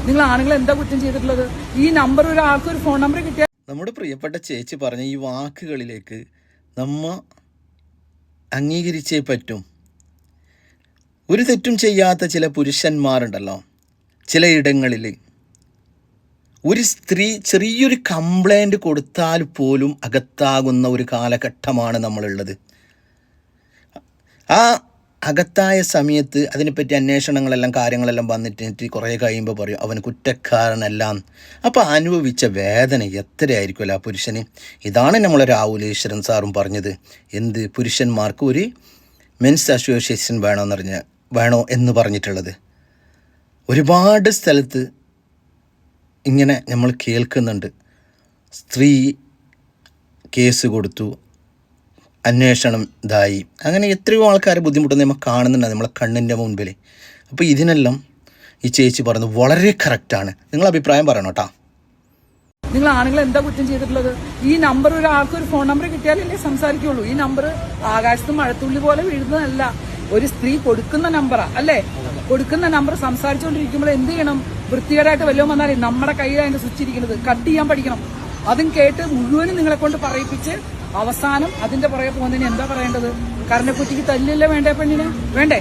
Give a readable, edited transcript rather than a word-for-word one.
നിങ്ങൾ ആണുങ്ങൾ എന്താ കുറ്റം ചെയ്തിട്ടുള്ളത്? ഈ നമ്പർ ഒരാൾക്ക് ഒരു ഫോൺ നമ്പർ കിട്ടിയാൽ നമ്മുടെ പ്രിയപ്പെട്ട ചേച്ചി പറഞ്ഞ ഈ വാക്കുകളിലേക്ക് നമ്മ അംഗീകരിച്ചേ പറ്റും. ഒരു തെറ്റും ചെയ്യാത്ത ചില പുരുഷന്മാരുണ്ടല്ലോ, ചിലയിടങ്ങളിൽ ഒരു സ്ത്രീ ചെറിയൊരു കംപ്ലൈൻറ്റ് കൊടുത്താൽ പോലും അകത്താകുന്ന ഒരു കാലഘട്ടമാണ് നമ്മളുള്ളത്. ആ അകത്തായ സമയത്ത് അതിനെപ്പറ്റി അന്വേഷണങ്ങളെല്ലാം കാര്യങ്ങളെല്ലാം വന്നിട്ട് കുറേ കഴിയുമ്പോൾ പറയും അവൻ കുറ്റക്കാരനല്ല. അപ്പോൾ അനുഭവിച്ച വേദന എത്രയായിരിക്കുമല്ലോ ആ പുരുഷന്. ഇതാണ് നമ്മളെ രാഹുൽ ഈശ്വരൻ സാറും പറഞ്ഞത്. എന്ത് പുരുഷന്മാർക്ക് ഒരു മെൻസ് അസോസിയേഷൻ വേണോ എന്ന് പറഞ്ഞിട്ടുള്ളത്. ഒരുപാട് സ്ഥലത്ത് ഇങ്ങനെ നമ്മൾ കേൾക്കുന്നുണ്ട്. സ്ത്രീ കേസ് കൊടുത്തു, അന്വേഷണം ഇതായി, അങ്ങനെ എത്രയോ ആൾക്കാർ ബുദ്ധിമുട്ടുന്നത് നമ്മൾ കാണുന്നുണ്ട് നമ്മളെ കണ്ണിൻ്റെ മുൻപിൽ. അപ്പോൾ ഇതിനെല്ലാം ഈ ചേച്ചി പറയുന്നത് വളരെ കറക്റ്റാണ്. നിങ്ങൾ അഭിപ്രായം പറയണം കേട്ടോ. നിങ്ങൾ ആണുങ്ങൾ എന്താ കുറ്റം ചെയ്തിട്ടുള്ളത്? ഈ നമ്പർ ഒരാൾക്ക് ഒരു ഫോൺ നമ്പർ കിട്ടിയാലല്ലേ സംസാരിക്കുള്ളൂ. ഈ നമ്പർ ആകാശത്ത് മഴത്തുള്ളി പോലെ വീഴുന്നതല്ല, ഒരു സ്ത്രീ കൊടുക്കുന്ന നമ്പറാ അല്ലേ? കൊടുക്കുന്ന നമ്പർ സംസാരിച്ചുകൊണ്ടിരിക്കുമ്പോൾ എന്ത് ചെയ്യണം? വൃത്തികേടായിട്ട് വല്ലതും വന്നാലേ നമ്മുടെ കയ്യിൽ അതിന്റെ സ്വിച്ച് ഇരിക്കുന്നത് കട്ട് ചെയ്യാൻ പഠിക്കണം. അതും കേട്ട് മുഴുവനും നിങ്ങളെ കൊണ്ട് പറയിപ്പിച്ച് അവസാനം അതിന്റെ പുറകെ പോകുന്നതിന് എന്താ പറയേണ്ടത്? കരണക്കുറ്റിക്ക് തല്ലില്ല വേണ്ടേ പെണ്ണിന്? വേണ്ടേ?